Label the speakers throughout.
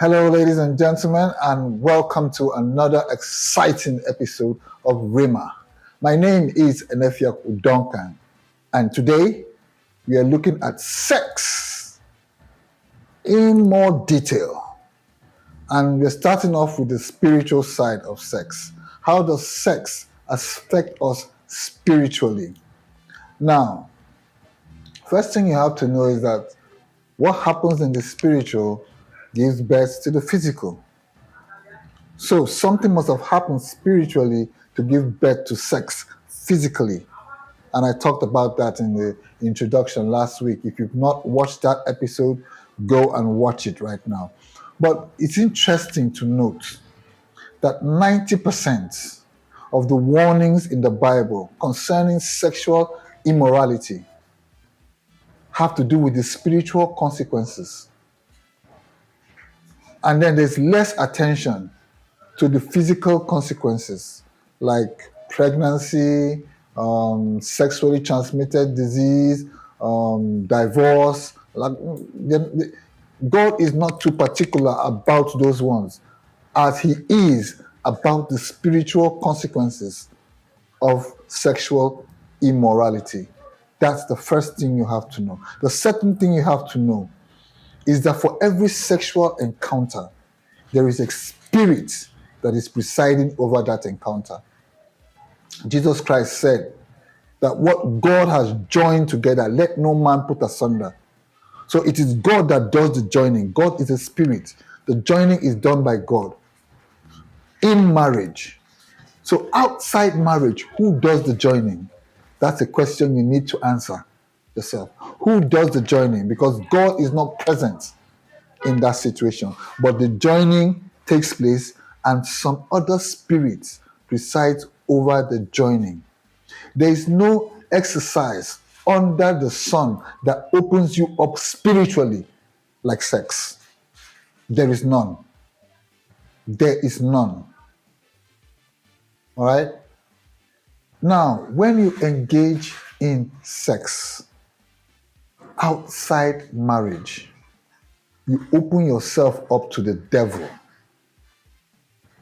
Speaker 1: Hello, ladies and gentlemen, and welcome to another exciting episode of Rima. My name is Enefia Udonkan, and today we are looking at sex in more detail. And we're starting off with the spiritual side of sex. How does sex affect us spiritually? Now, first thing you have to know is that what happens in the spiritual gives birth to the physical. So something must have happened spiritually to give birth to sex physically. And I talked about that in the introduction last week. If you've not watched that episode, go and watch it right now. But it's interesting to note that 90% of the warnings in the Bible concerning sexual immorality have to do with the spiritual consequences. And then there's less attention to the physical consequences like pregnancy, sexually transmitted disease, divorce. God is not too particular about those ones as he is about the spiritual consequences of sexual immorality. That's the first thing you have to know. The second thing you have to know is that for every sexual encounter, there is a spirit that is presiding over that encounter. Jesus Christ said that what God has joined together, let no man put asunder. So it is God that does the joining. God is a spirit. The joining is done by God in marriage. So outside marriage, who does the joining? That's a question you need to answer yourself. Who does the joining? Because God is not present in that situation. But the joining takes place and some other spirits presides over the joining. There is no exercise under the sun that opens you up spiritually like sex. There is none. There is none. All right? Now, when you engage in sex outside marriage, you open yourself up to the devil.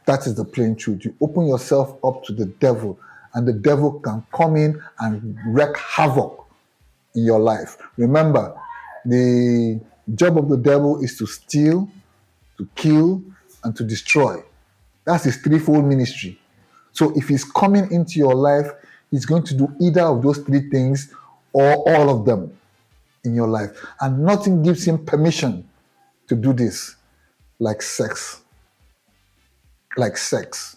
Speaker 1: That is the plain truth. You open yourself up to the devil, and the devil can come in and wreak havoc in your life. Remember, the job of the devil is to steal, to kill, and to destroy. That's his threefold ministry. So if he's coming into your life, he's going to do either of those three things or all of them in your life. And nothing gives him permission to do this like sex. Like sex.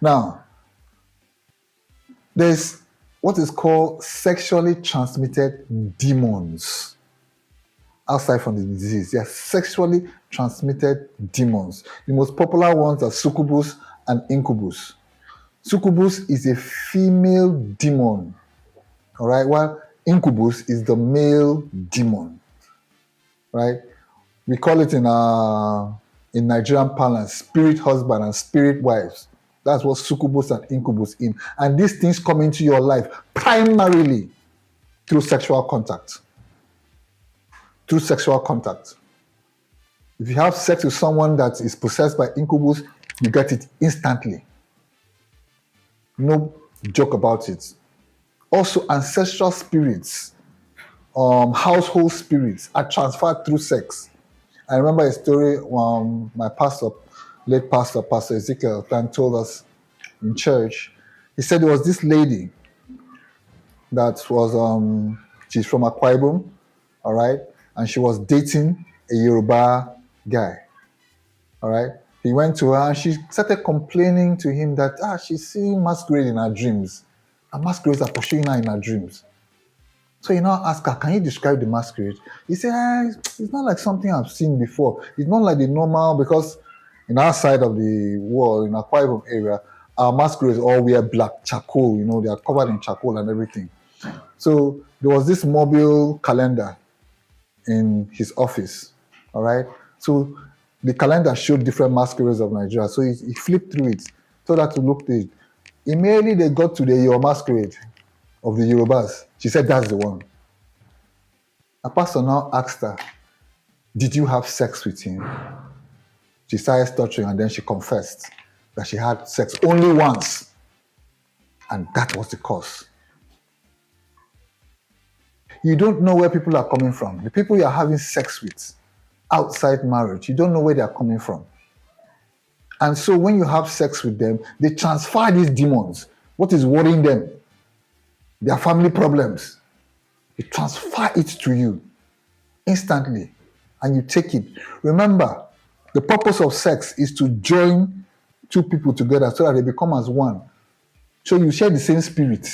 Speaker 1: Now, there's what is called sexually transmitted demons outside from the disease. They are sexually transmitted demons. The most popular ones are succubus and incubus. Succubus is a female demon, all right, while incubus is the male demon, right? We call it in Nigerian parlance, spirit husband and spirit wives. That's what succubus and incubus in. And these things come into your life primarily through sexual contact. Through sexual contact. If you have sex with someone that is possessed by incubus, you get it instantly. No joke about it. Also, ancestral spirits, household spirits are transferred through sex. I remember a story my pastor, late pastor, Pastor Ezekiel, told us in church. He said there was this lady that was, she's from Akwa Ibom, all right? And she was dating a Yoruba guy, all right? He went to her and she started complaining to him that she's seeing masquerade in her dreams. And masquerades are pursuing her in her dreams. So he now asked her, can you describe the masquerade? He said, it's not like something I've seen before. It's not like the normal, because in our side of the world, in our Akwa Ibom area, our masquerades all wear black charcoal, they are covered in charcoal and everything. So there was this mobile calendar in his office, all right? So the calendar showed different masquerades of Nigeria. So he flipped through it, told her to look at it. Immediately they got to your masquerade of the Yorubas. She said, that's the one. A pastor now asked her, Did you have sex with him? She started stuttering and then she confessed that she had sex only once. And that was the cause. You don't know where people are coming from. The people you are having sex with outside marriage, you don't know where they are coming from. And so when you have sex with them, they transfer these demons. What is worrying them? Their family problems. They transfer it to you instantly and you take it. Remember, the purpose of sex is to join two people together so that they become as one. So you share the same spirit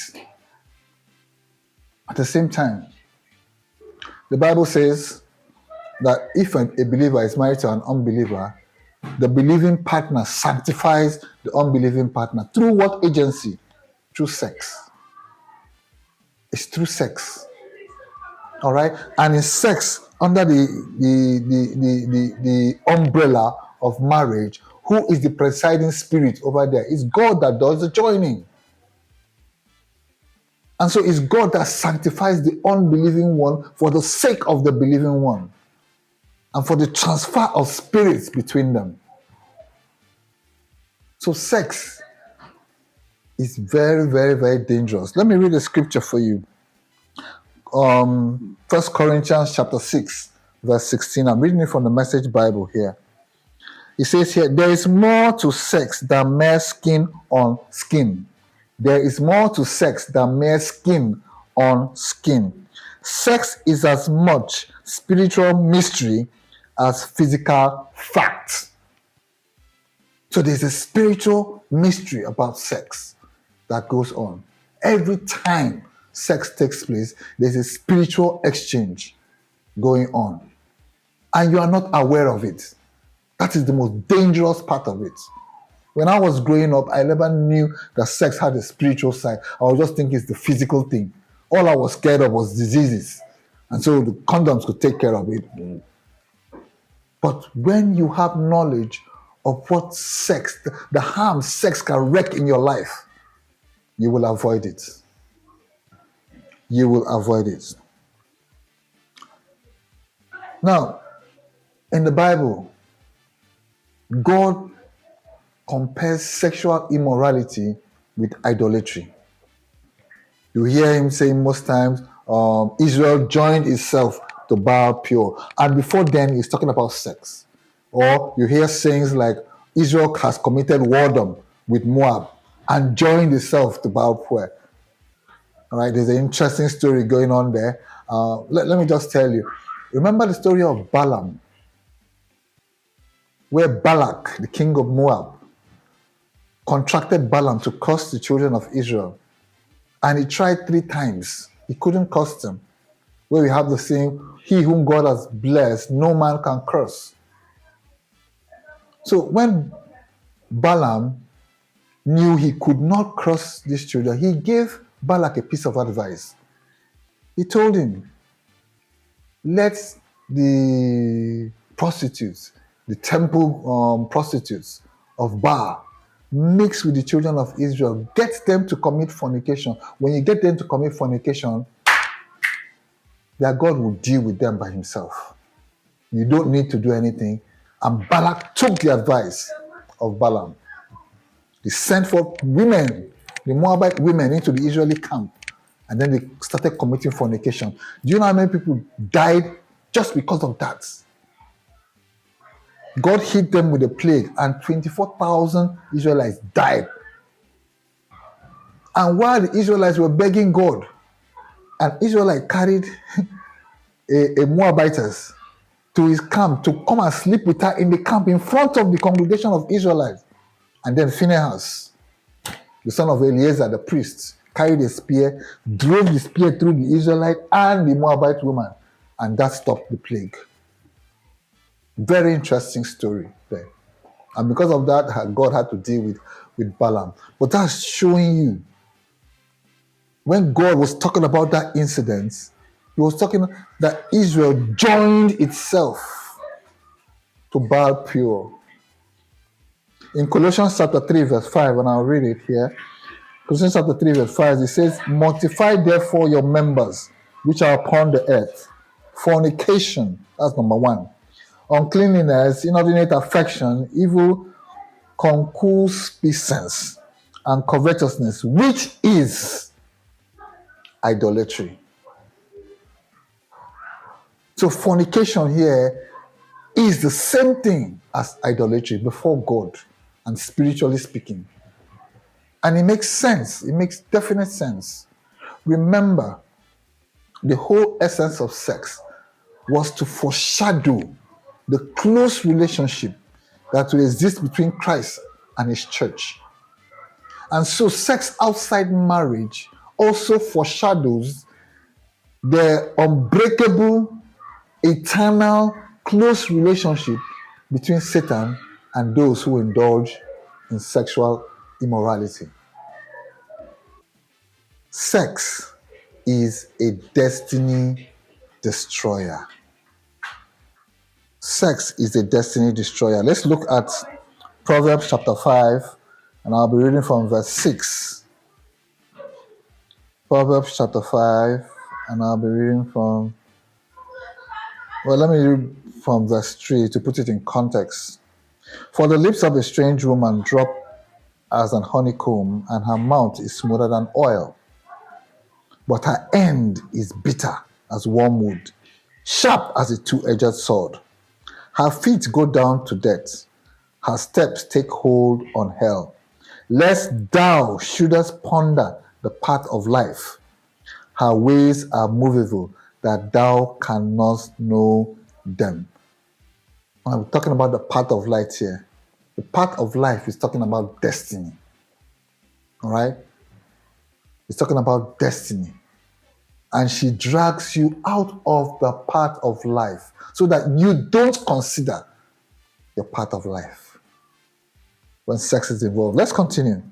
Speaker 1: at the same time. The Bible says that if a believer is married to an unbeliever, the believing partner sanctifies the unbelieving partner. Through what agency? Through sex. It's through sex. All right? And in sex, under the umbrella of marriage, who is the presiding spirit over there? It's God that does the joining. And so it's God that sanctifies the unbelieving one for the sake of the believing one and for the transfer of spirits between them. So sex is very, very, very dangerous. Let me read a scripture for you. 1 Corinthians chapter 6, verse 16. I'm reading it from the Message Bible here. It says here, there is more to sex than mere skin on skin. There is more to sex than mere skin on skin. Sex is as much spiritual mystery as physical fact. So there's a spiritual mystery about sex that goes on. Every time sex takes place, there's a spiritual exchange going on. And you are not aware of it. That is the most dangerous part of it. When I was growing up, I never knew that sex had a spiritual side. I was just thinking it's the physical thing. All I was scared of was diseases. And so the condoms could take care of it. But when you have knowledge of what sex, the harm sex can wreak in your life, you will avoid it. You will avoid it. Now, in the Bible, God compares sexual immorality with idolatry. You hear him saying most times, Israel joined itself to Baal pure. And before then, he's talking about sex. Or you hear sayings like, Israel has committed whoredom with Moab and joined itself to Baal pure. All right, there's an interesting story going on there. Let me just tell you. Remember the story of Balaam, where Balak, the king of Moab, contracted Balaam to curse the children of Israel. And he tried 3 times. He couldn't curse them. Where we have the saying, he whom God has blessed, no man can curse. So when Balaam knew he could not curse these children, he gave Balak a piece of advice. He told him, let the prostitutes, the temple prostitutes of Baal, mix with the children of Israel. Get them to commit fornication. When you get them to commit fornication, their God will deal with them by himself. You don't need to do anything. And Balak took the advice of Balaam. He sent for women, the Moabite women, into the Israeli camp. And then they started committing fornication. Do you know how many people died just because of that? God hit them with a plague, and 24,000 Israelites died. And while the Israelites were begging God, an Israelite carried a Moabitess to his camp to come and sleep with her in the camp in front of the congregation of Israelites. And then Phinehas, the son of Eleazar, the priest, carried a spear, drove the spear through the Israelite and the Moabite woman, and that stopped the plague. Very interesting story there. And because of that, God had to deal with Balaam. But that's showing you, when God was talking about that incident, he was talking that Israel joined itself to Baal pure. In Colossians chapter 3, verse 5, and I'll read it here. Colossians chapter 3, verse 5, it says, "Mortify therefore your members which are upon the earth. Fornication," that's number 1. uncleanliness, inordinate affection, evil concupiscence, and covetousness, which is idolatry. So fornication here is the same thing as idolatry before God and spiritually speaking. And it makes sense. It makes definite sense. Remember, the whole essence of sex was to foreshadow the close relationship that will exist between Christ and his church. And so sex outside marriage also foreshadows the unbreakable, eternal, close relationship between Satan and those who indulge in sexual immorality. Sex is a destiny destroyer. Sex is a destiny destroyer. Let's look at Proverbs chapter 5, and I'll be reading from verse 6. Proverbs chapter 5, and I'll be reading from, let me read from verse 3 to put it in context. For the lips of a strange woman drop as an honeycomb, and her mouth is smoother than oil. But her end is bitter as wormwood, sharp as a two-edged sword. Her feet go down to death. Her steps take hold on hell. Lest thou shouldest ponder the path of life. Her ways are movable, that thou canst know them. I'm talking about the path of light here. The path of life is talking about destiny. All right? It's talking about destiny. And she drags you out of the path of life so that you don't consider your path of life when sex is involved. Let's continue.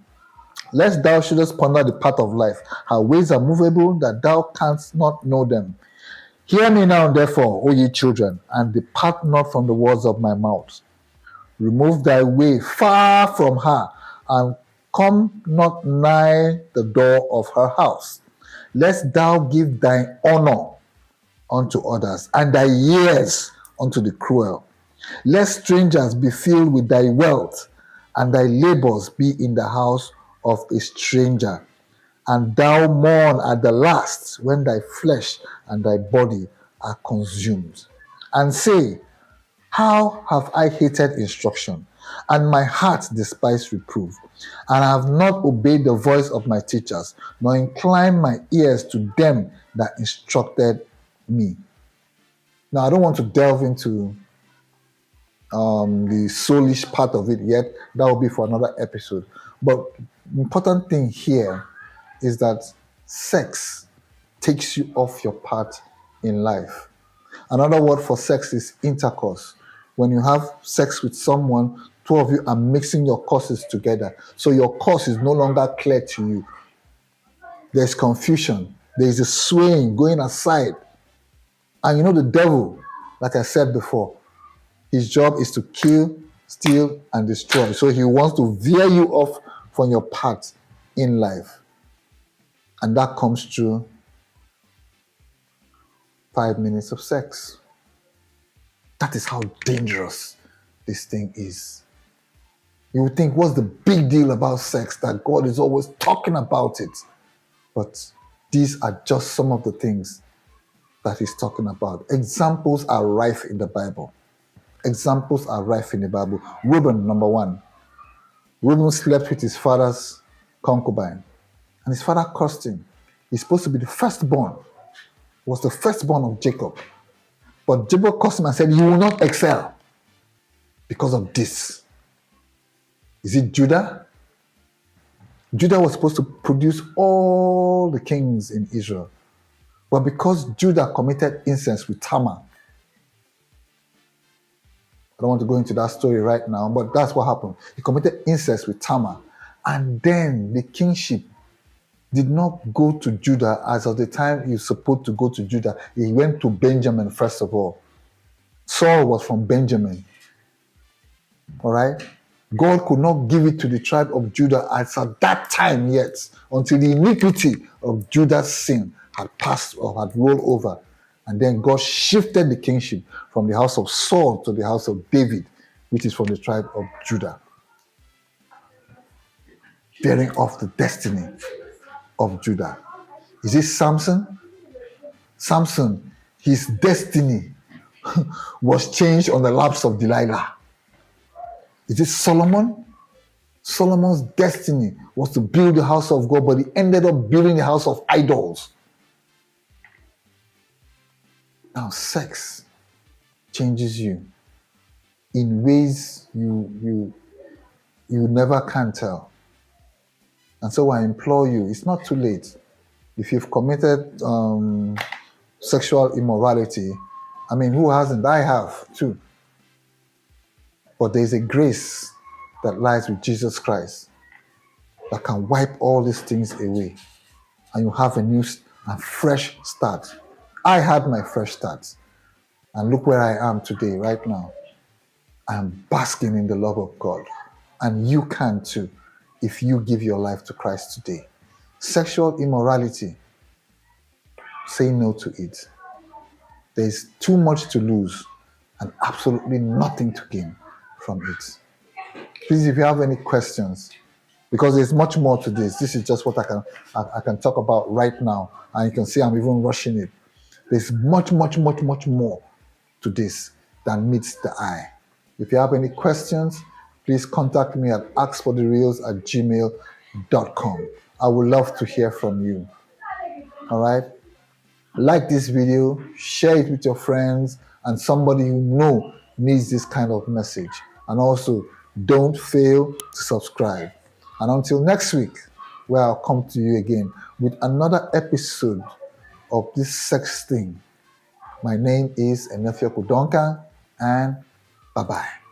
Speaker 1: Lest thou shouldest ponder the path of life. Her ways are movable, that thou canst not know them. Hear me now, therefore, O ye children, and depart not from the words of my mouth. Remove thy way far from her, and come not nigh the door of her house. Lest thou give thine honor unto others, and thy years unto the cruel. Lest strangers be filled with thy wealth, and thy labors be in the house of a stranger. And thou mourn at the last, when thy flesh and thy body are consumed. And say, how have I hated instruction, and my heart despised reproof? And I have not obeyed the voice of my teachers, nor inclined my ears to them that instructed me. Now, I don't want to delve into the soulish part of it yet. That will be for another episode. But the important thing here is that sex takes you off your path in life. Another word for sex is intercourse. When you have sex with someone, two of you are mixing your courses together. So your course is no longer clear to you. There's confusion. There's a swaying, going aside. And you know the devil, like I said before, his job is to kill, steal, and destroy. So he wants to veer you off from your path in life. And that comes through 5 minutes of sex. That is how dangerous this thing is. You would think, what's the big deal about sex? That God is always talking about it. But these are just some of the things that he's talking about. Examples are rife in the Bible. Examples are rife in the Bible. Reuben, number one. Reuben slept with his father's concubine. And his father cursed him. He's supposed to be the firstborn. He was the firstborn of Jacob. But Jacob cursed him and said, you will not excel because of this. Is it Judah? Judah was supposed to produce all the kings in Israel. But because Judah committed incest with Tamar, I don't want to go into that story right now, but that's what happened. He committed incest with Tamar. And then the kingship did not go to Judah as of the time he was supposed to go to Judah. He went to Benjamin first of all. Saul was from Benjamin. All right? God could not give it to the tribe of Judah as at that time yet, until the iniquity of Judah's sin had passed or had rolled over. And then God shifted the kingship from the house of Saul to the house of David, which is from the tribe of Judah, bearing off the destiny of Judah. Is it Samson? Samson, his destiny was changed on the laps of Delilah. Is it Solomon? Solomon's destiny was to build the house of God, but he ended up building the house of idols. Now, sex changes you in ways you never can tell. And so I implore you, it's not too late. If you've committed sexual immorality, I mean, who hasn't? I have too. But there's a grace that lies with Jesus Christ that can wipe all these things away. And you have a new and fresh start. I had my fresh start. And look where I am today, right now. I am basking in the love of God. And you can too, if you give your life to Christ today. Sexual immorality, say no to it. There's too much to lose and absolutely nothing to gain from it. Please, if you have any questions, because there's much more to this. This is just what I can talk about right now. And you can see I'm even rushing it. There's much more to this than meets the eye. If you have any questions, please contact me at askforthereals@gmail.com. I would love to hear from you. All right? Like this video, share it with your friends and somebody you know needs this kind of message. And also, don't fail to subscribe. And until next week, where I'll come to you again with another episode of this sex thing. My name is Enefia Kudonka, and bye-bye.